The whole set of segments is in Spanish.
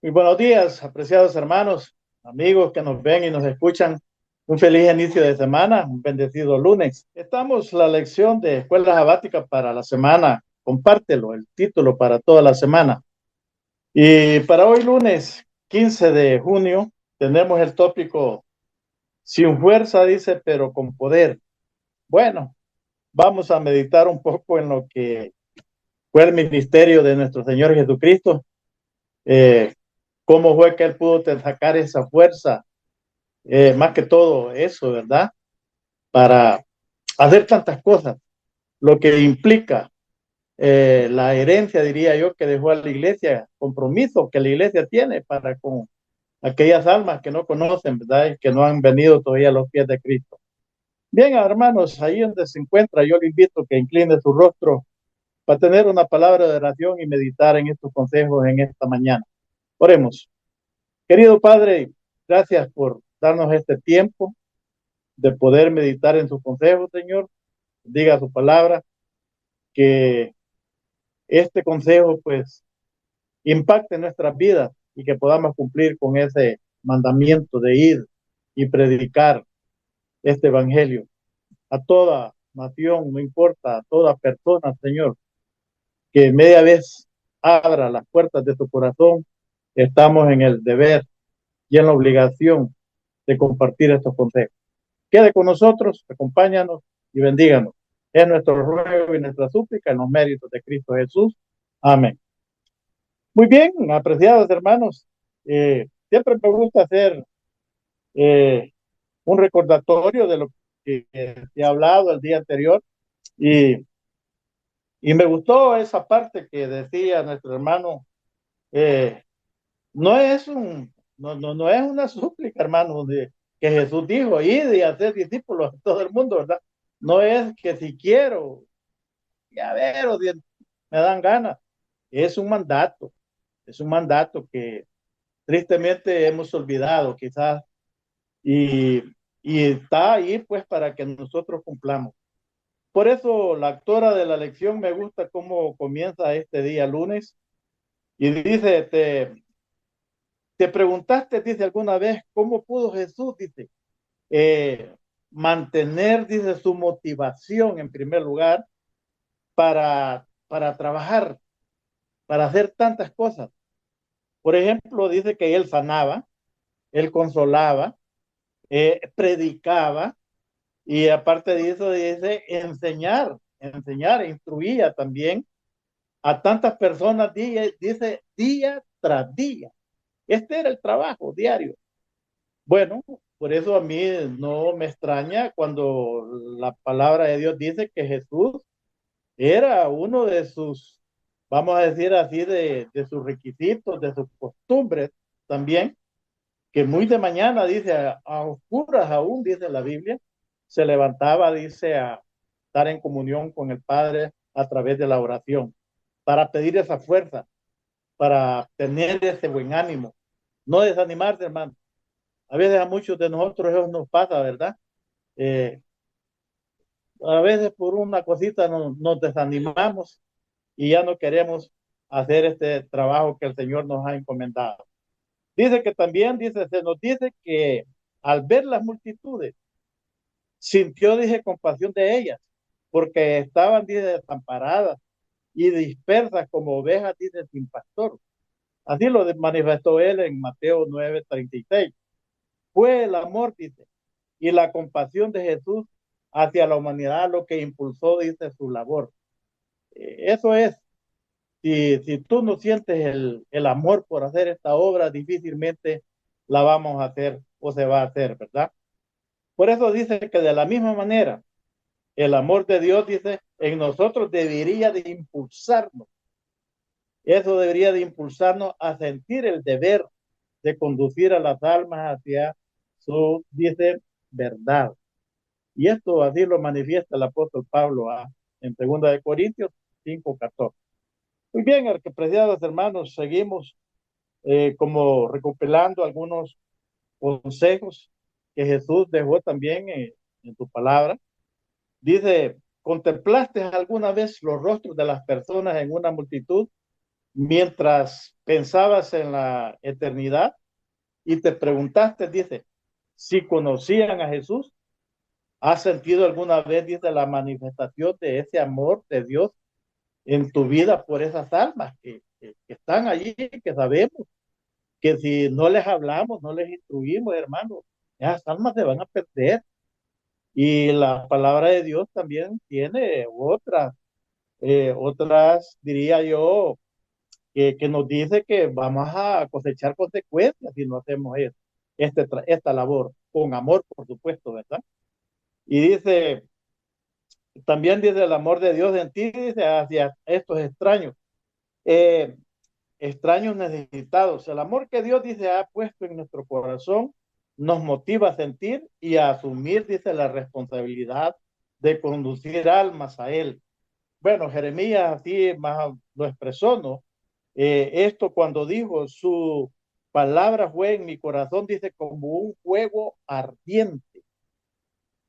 Muy buenos días, apreciados hermanos, amigos que nos ven y nos escuchan. Un feliz inicio de semana, un bendecido lunes. Estamos la lección de escuela sabática para la semana. Compártelo, el título para toda la semana. Y para hoy lunes 15 de junio tenemos el tópico sin fuerza, dice, pero con poder. Bueno, vamos a meditar un poco en lo que fue el ministerio de nuestro Señor Jesucristo. Eh, cómo fue que él pudo sacar esa fuerza, más que todo eso, ¿verdad? Para hacer tantas cosas, lo que implica la herencia, diría yo, que dejó a la iglesia, compromiso que la iglesia tiene para con aquellas almas que no conocen, ¿verdad? Y que no han venido todavía a los pies de Cristo. Bien, hermanos, ahí donde se encuentra, yo le invito a que incline su rostro para tener una palabra de oración y meditar en estos consejos en esta mañana. Oremos. Querido Padre, gracias por darnos este tiempo de poder meditar en sus consejos, Señor. Diga su palabra, que este consejo pues impacte nuestras vidas y que podamos cumplir con ese mandamiento de ir y predicar este evangelio a toda nación, no importa, a toda persona, Señor, que media vez abra las puertas de su corazón, estamos en el deber y en la obligación de compartir estos consejos. Quede con nosotros, acompáñanos y bendíganos. Es nuestro ruego y nuestra súplica en los méritos de Cristo Jesús. Amén. Muy bien, apreciados hermanos. Siempre me gusta hacer eh, un recordatorio de lo que he hablado el día anterior y, y me gustó esa parte que decía nuestro hermano. eh, no es no es una súplica, hermano, de, que Jesús dijo, id y hacer discípulos a todo el mundo, ¿verdad? No es que si quiero, ya ver, o si me dan ganas. Es un mandato que tristemente hemos olvidado quizás y, y está ahí pues para que nosotros cumplamos. Por eso la autora de la lección me gusta cómo comienza este día lunes y dice, te preguntaste, dice alguna vez, ¿cómo pudo Jesús, dice, eh, mantener, dice, su motivación en primer lugar para trabajar, para hacer tantas cosas? Por ejemplo, dice que él sanaba, él consolaba, predicaba y aparte de eso dice enseñar, instruía también a tantas personas, dice día tras día. Este era el trabajo diario. Bueno, por eso a mí no me extraña cuando la palabra de Dios dice que Jesús era uno de sus, vamos a decir así, de sus requisitos, de sus costumbres también, que muy de mañana, dice, a oscuras aún, dice la Biblia, se levantaba, dice, a estar en comunión con el Padre a través de la oración, para pedir esa fuerza, para tener ese buen ánimo, no desanimarse, hermano. A veces a muchos de nosotros eso nos pasa, ¿verdad? Eh, a veces por una cosita nos desanimamos y ya no queremos hacer este trabajo que el Señor nos ha encomendado. Dice que también, dice, se nos dice que al ver las multitudes, sintió, dije, compasión de ellas, porque estaban, dice, desamparadas y dispersas como ovejas, dice, sin pastor. Así lo manifestó él en Mateo 9:36. Fue el amor, dice, y la compasión de Jesús hacia la humanidad lo que impulsó, dice, su labor. Eso es, si tú no sientes el amor por hacer esta obra, difícilmente la vamos a hacer o se va a hacer, ¿verdad? Por eso dice que de la misma manera, el amor de Dios, dice, en nosotros debería de impulsarnos. Eso debería de impulsarnos a sentir el deber de conducir a las almas hacia su, dice, verdad. Y esto así lo manifiesta el apóstol Pablo en 2 Corintios 5:14. Muy bien, apreciados hermanos, seguimos como recopilando algunos consejos que Jesús dejó también en su palabra. Dice, ¿contemplaste alguna vez los rostros de las personas en una multitud? mientras pensabas en la eternidad y te preguntaste, dice, si conocían a Jesús, ¿has sentido alguna vez, dice, la manifestación de ese amor de Dios en tu vida por esas almas que están allí, que sabemos que si no les hablamos, no les instruimos, hermanos, esas almas se van a perder? Y la palabra de Dios también tiene otras, diría yo, que nos dice que vamos a cosechar consecuencias si no hacemos esta labor, con amor, por supuesto, ¿verdad? Y dice, también dice el amor de Dios en ti, dice, hacia estos extraños, eh, extraños necesitados. El amor que Dios dice ha puesto en nuestro corazón nos motiva a sentir y a asumir, dice, la responsabilidad de conducir almas a Él. Bueno, Jeremías así más lo expresó, ¿no? Esto cuando dijo, su palabra fue en mi corazón, dice, como un fuego ardiente,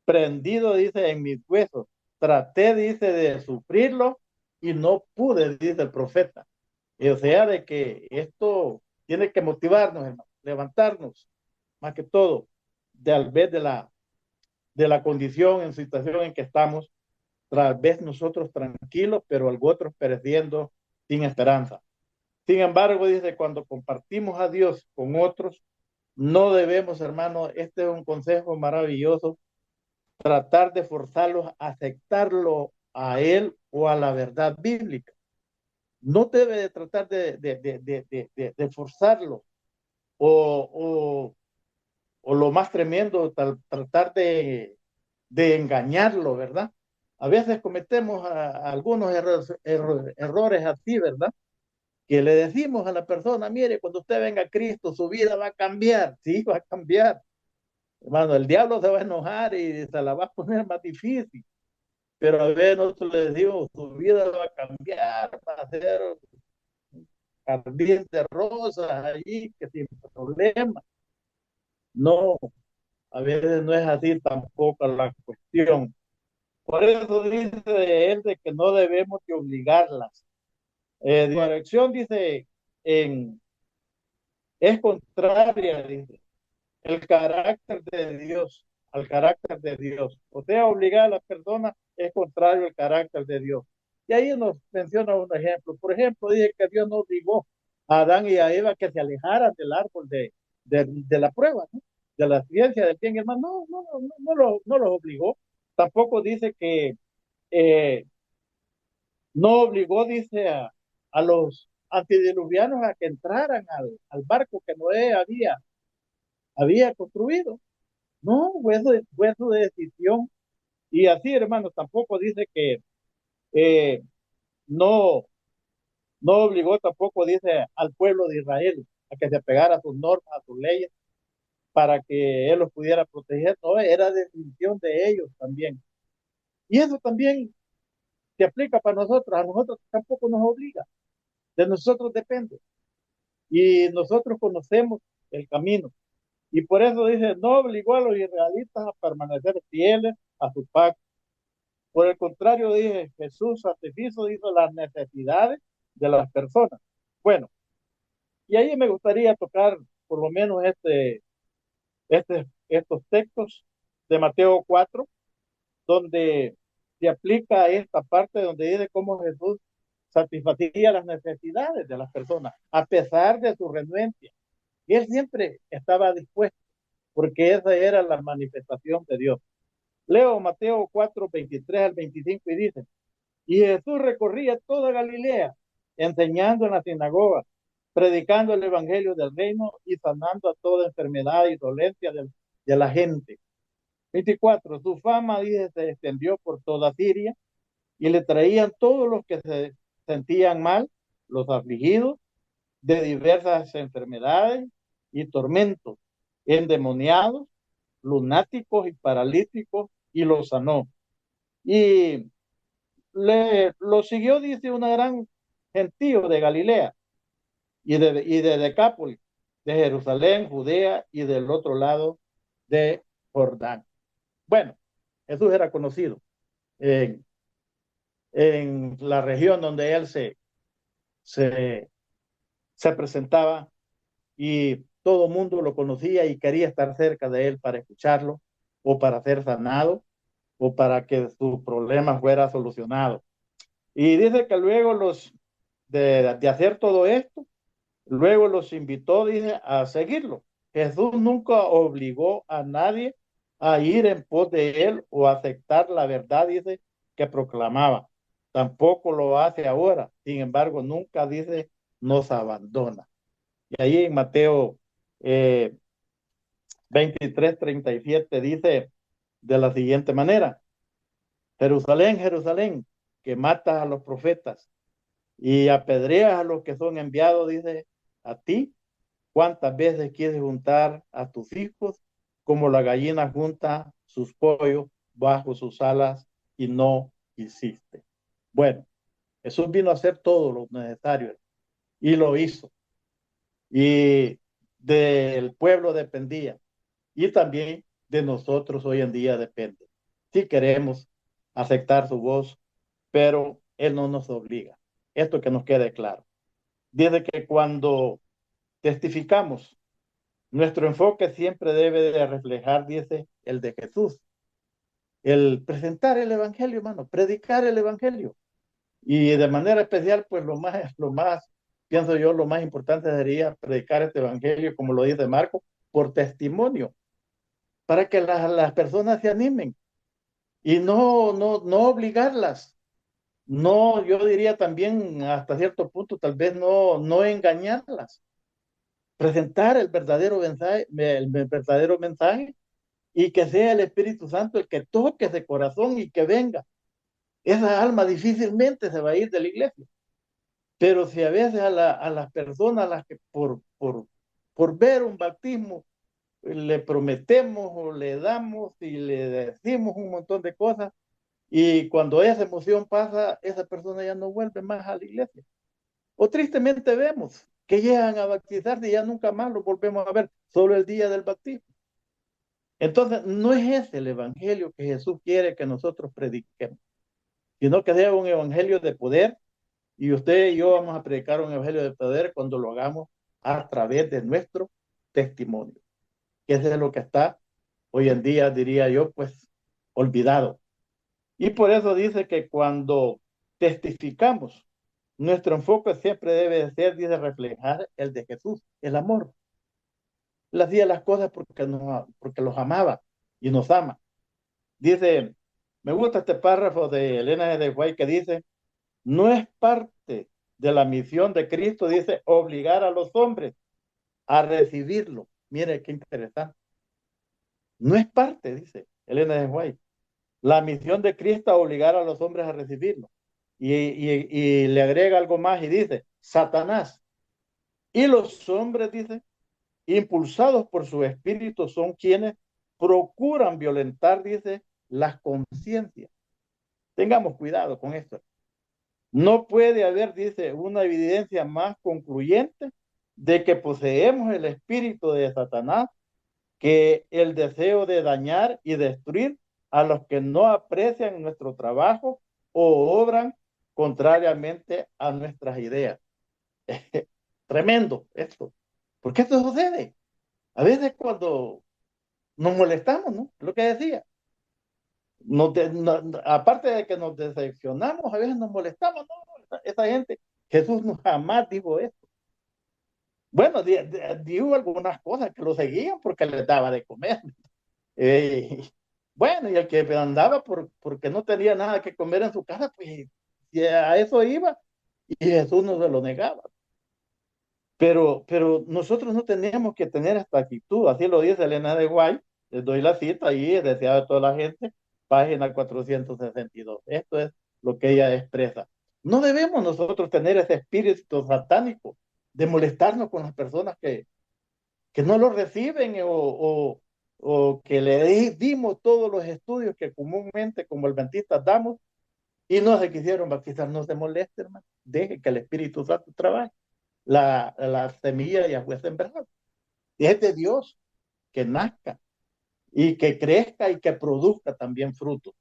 prendido, dice, en mis huesos. Traté, dice, de sufrirlo y no pude, dice el profeta. O sea, de que esto tiene que motivarnos, hermano, levantarnos, más que todo, tal vez de la condición, en situación en que estamos, tal vez nosotros tranquilos, pero otros pereciendo sin esperanza. Sin embargo, dice, cuando compartimos a Dios con otros, no debemos, hermano, este es un consejo maravilloso, tratar de forzarlos a aceptarlo a Él o a la verdad bíblica. No debe de tratar de forzarlo o, o lo más tremendo, tratar de engañarlo, ¿verdad? A veces cometemos algunos errores así, ¿verdad? Que le decimos a la persona, mire, cuando usted venga a Cristo, su vida va a cambiar. Sí, va a cambiar. Hermano, el diablo se va a enojar y se la va a poner más difícil. Pero a ver, nosotros le decimos, su vida va a cambiar, va a ser jardín de rosas allí, que sin problema. No, a veces no es así tampoco la cuestión. Por eso dice de él de que no debemos de obligarlas. Su elección dice, en, es contraria, dice, el carácter de Dios, al carácter de Dios. O sea, obligar a la persona es contrario al carácter de Dios. Y ahí nos menciona un ejemplo. Por ejemplo, dice que Dios no obligó a Adán y a Eva que se alejaran del árbol de la prueba, ¿no? De la ciencia del bien y el mal. No, no los obligó. Tampoco dice que eh, no obligó, dice, a los antediluvianos a que entraran al barco que Noé había construido. No, fue su decisión. Y así, hermano, tampoco dice que eh, no, no obligó, tampoco dice al pueblo de Israel a que se pegara a sus normas, a sus leyes, para que él los pudiera proteger. No, era decisión de ellos también. Y eso también se aplica para nosotros. A nosotros tampoco nos obliga. De nosotros depende. Y nosotros conocemos el camino. Y por eso dice, no obligó a los israelitas a permanecer fieles a su pacto. Por el contrario, dije, Jesús satisfizo hizo las necesidades de las personas. Bueno, y ahí me gustaría tocar por lo menos estos textos de Mateo 4, donde se aplica esta parte donde dice cómo Jesús satisfacía las necesidades de las personas, a pesar de su renuencia. Y él siempre estaba dispuesto, porque esa era la manifestación de Dios. Leo Mateo 4, 23 al 25 y dice, y Jesús recorría toda Galilea, enseñando en la sinagoga, predicando el evangelio del reino y sanando a toda enfermedad y dolencia de la gente. 24. Su fama, dice, se extendió por toda Siria y le traían todos los que se sentían mal, los afligidos de diversas enfermedades y tormentos, endemoniados, lunáticos y paralíticos, y los sanó. Y lo siguió, dice, una gran gentío de Galilea y de Decápolis, de Jerusalén, Judea y del otro lado de Jordán. Bueno, Jesús era conocido en, en la región donde él se se presentaba y todo el mundo lo conocía y quería estar cerca de él para escucharlo o para ser sanado o para que su problema fuera solucionado. Y dice que luego de hacer todo esto, luego los invitó, dice, a seguirlo. Jesús nunca obligó a nadie a ir en pos de él o aceptar la verdad, dice, que proclamaba. Tampoco lo hace ahora. Sin embargo, nunca dice, nos abandona. Y ahí en Mateo 23:37 dice de la siguiente manera: Jerusalén, Jerusalén, que matas a los profetas y apedreas a los que son enviados, dice, a ti. ¿Cuántas veces quieres juntar a tus hijos como la gallina junta sus pollos bajo sus alas y no hiciste? Bueno, Jesús vino a hacer todo lo necesario y lo hizo. Y del pueblo dependía. Y también de nosotros hoy en día depende. Si queremos aceptar su voz, pero Él no nos obliga. Esto que nos quede claro. Dice que cuando testificamos, nuestro enfoque siempre debe de reflejar, dice, el de Jesús. El presentar el evangelio, hermano, predicar el evangelio. Y de manera especial, pues pienso yo, lo más importante sería predicar este evangelio, como lo dice Marco, por testimonio, para que las personas se animen y no obligarlas. No, yo diría también hasta cierto punto, tal vez no engañarlas. Presentar el verdadero mensaje y que sea el Espíritu Santo el que toque ese corazón y que venga. Esa alma difícilmente se va a ir de la iglesia. Pero si a veces a las personas a las que por ver un bautismo le prometemos o le damos y le decimos un montón de cosas, y cuando esa emoción pasa, esa persona ya no vuelve más a la iglesia. O tristemente vemos que llegan a bautizarse y ya nunca más lo volvemos a ver, solo el día del bautismo. Entonces, no es ese el evangelio que Jesús quiere que nosotros prediquemos, sino que sea un evangelio de poder, y usted y yo vamos a predicar un evangelio de poder cuando lo hagamos a través de nuestro testimonio, que ese es lo que está hoy en día, diría yo, pues olvidado. Y por eso dice que cuando testificamos, nuestro enfoque siempre debe ser, dice, reflejar el de Jesús, el amor. Él hacía las cosas porque los amaba y nos ama. Dice, me gusta este párrafo de Elena de White que dice, no es parte de la misión de Cristo, dice, obligar a los hombres a recibirlo. Mire qué interesante. No es parte, dice Elena de White. La misión de Cristo es obligar a los hombres a recibirlo. Y le agrega algo más y dice, Satanás y los hombres, dice, impulsados por su espíritu, son quienes procuran violentar, dice, las conciencias. Tengamos cuidado con esto. No puede haber, dice, una evidencia más concluyente de que poseemos el espíritu de Satanás que el deseo de dañar y destruir a los que no aprecian nuestro trabajo o obran contrariamente a nuestras ideas. Tremendo esto. ¿Por qué esto sucede? A veces cuando nos molestamos, ¿no? Lo que decía. Aparte de que nos decepcionamos, a veces nos molestamos, ¿no? Esa gente, Jesús no jamás dijo eso. Bueno, dijo algunas cosas que lo seguían porque les daba de comer. Eh, bueno, y el que andaba porque no tenía nada que comer en su casa, pues y a eso iba y Jesús no se lo negaba. Pero nosotros no tenemos que tener esta actitud, así lo dice Elena de White, les doy la cita ahí, es deseado de toda la gente, página 462. Esto es lo que ella expresa. No debemos nosotros tener ese espíritu satánico de molestarnos con las personas que no lo reciben o que le dimos todos los estudios que comúnmente como adventistas damos y no se quisieron bautizar. No se moleste, hermano. Deje que el Espíritu Santo trabaje. La semilla ya fue sembrada. Y es de Dios que nazca y que crezca y que produzca también fruto.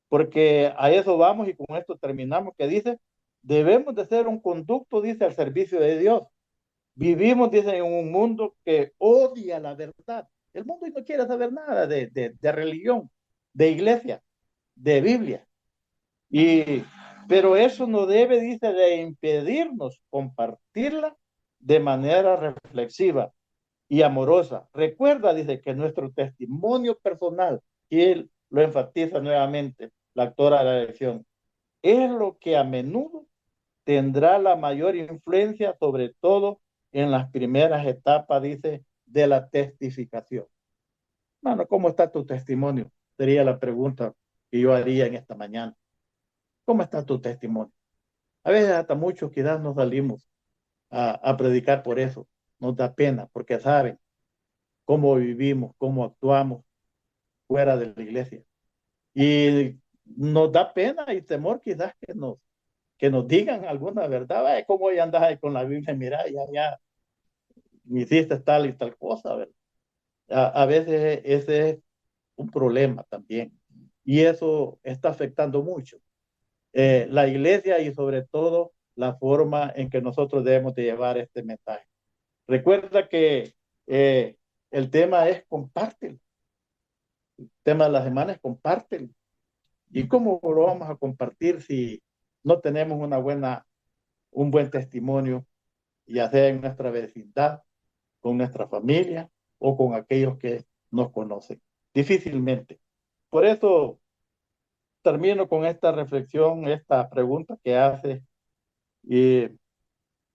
Porque a eso vamos y con esto terminamos, que dice, debemos de ser un conducto, dice, al servicio de Dios. Vivimos, dice, en un mundo que odia la verdad. El mundo no quiere saber nada de religión, de iglesia, de Biblia. Y, pero eso no debe, dice, de impedirnos compartirla de manera reflexiva y amorosa. Recuerda, dice, que nuestro testimonio personal, y él lo enfatiza nuevamente, la autora de la lección, es lo que a menudo tendrá la mayor influencia, sobre todo en las primeras etapas, dice, de la testificación. Mano, ¿cómo está tu testimonio? Sería la pregunta que yo haría en esta mañana. ¿Cómo está tu testimonio? A veces hasta muchos quizás nos salimos a predicar por eso. Nos da pena porque saben cómo vivimos, cómo actuamos fuera de la iglesia. Y nos da pena y temor quizás que nos digan alguna verdad. Ay, cómo ya andas ahí con la Biblia, mira, ya hiciste tal y tal cosa, ¿verdad? A veces ese es un problema también. Y eso está afectando mucho la iglesia y sobre todo la forma en que nosotros debemos de llevar este mensaje. Recuerda que el tema es compártelo. El tema de la semana es compártelo. ¿Y cómo lo vamos a compartir si no tenemos un buen testimonio, ya sea en nuestra vecindad, con nuestra familia o con aquellos que nos conocen? Difícilmente. Por eso termino con esta reflexión, esta pregunta que hace y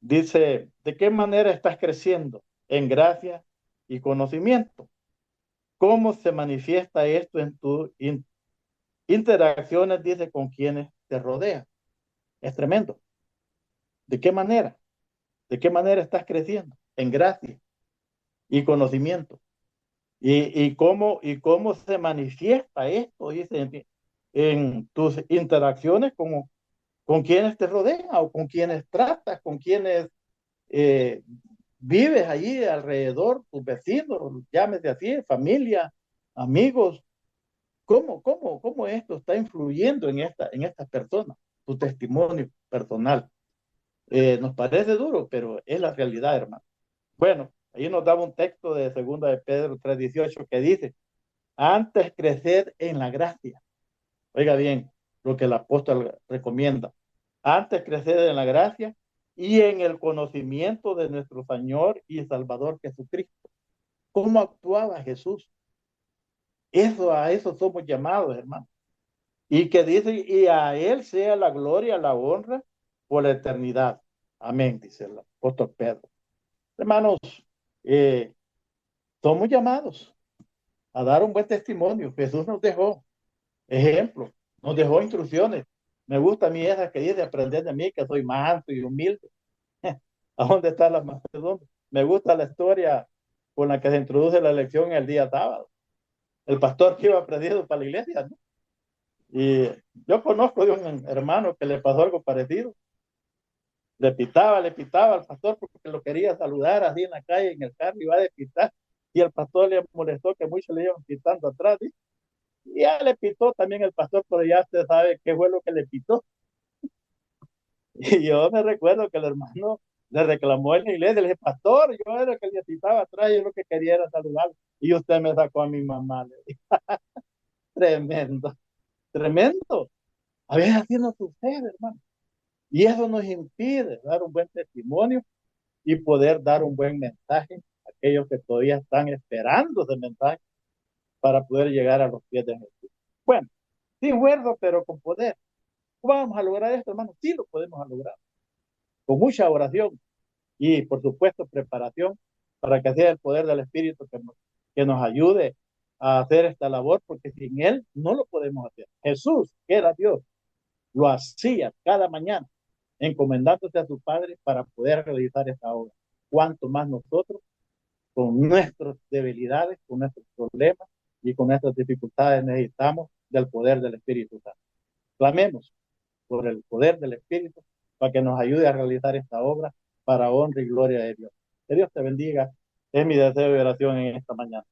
dice, ¿de qué manera estás creciendo en gracia y conocimiento? ¿Cómo se manifiesta esto en tus interacciones, dice, con quienes te rodean? Es tremendo. ¿De qué manera? ¿De qué manera estás creciendo en gracia y conocimiento? ¿Y cómo se manifiesta esto, dice, en tus interacciones con quienes te rodean o con quienes tratas, con quienes eh, vives allí alrededor, tus vecinos, llámese así, familia, amigos? ¿Cómo esto está influyendo en esta persona? Tu testimonio personal. Nos parece duro, pero es la realidad, hermano. Bueno, ahí nos daba un texto de segunda de Pedro 3:18 que dice, antes crecer en la gracia. Oiga bien, lo que el apóstol recomienda. Antes crecer en la gracia y en el conocimiento de nuestro Señor y Salvador Jesucristo. ¿Cómo actuaba Jesús? A eso somos llamados, hermano. Y que dice, y a Él sea la gloria, la honra por la eternidad. Amén, dice el apóstol Pedro. Hermanos, eh, somos llamados a dar un buen testimonio. Jesús nos dejó ejemplos, nos dejó instrucciones. Me gusta a mí esa que dice, aprender de mí, que soy manso y humilde. ¿A dónde está la mansedumbre? Me gusta la historia con la que se introduce la lección el día sábado. El pastor que iba aprendiendo para la iglesia, ¿no? Y yo conozco de un hermano que le pasó algo parecido. Le pitaba al pastor porque lo quería saludar así en la calle, en el carro, iba a pitar. Y el pastor le molestó que muchos le iban pitando atrás. ¿Sí? Y ya le pitó también el pastor, pero ya usted sabe qué fue lo que le pitó. Y yo me recuerdo que el hermano le reclamó en la iglesia, le dije, pastor, yo era el que le pitaba atrás, yo lo que quería era saludar. Y usted me sacó a mi mamá. Le dije, tremendo, tremendo. A veces así no sucede, hermano. Y eso nos impide dar un buen testimonio y poder dar un buen mensaje a aquellos que todavía están esperando ese mensaje para poder llegar a los pies de Jesús. Bueno, sin fuerza, pero con poder. ¿Cómo vamos a lograr esto, hermano? Sí lo podemos lograr. Con mucha oración y, por supuesto, preparación para que sea el poder del Espíritu que nos ayude a hacer esta labor, porque sin Él no lo podemos hacer. Jesús, que era Dios, lo hacía cada mañana, encomendándose a su Padre para poder realizar esta obra. Cuanto más nosotros, con nuestras debilidades, con nuestros problemas y con nuestras dificultades, necesitamos del poder del Espíritu Santo. Clamemos por el poder del Espíritu para que nos ayude a realizar esta obra para honra y gloria de Dios. Que Dios te bendiga. Es mi deseo de oración en esta mañana.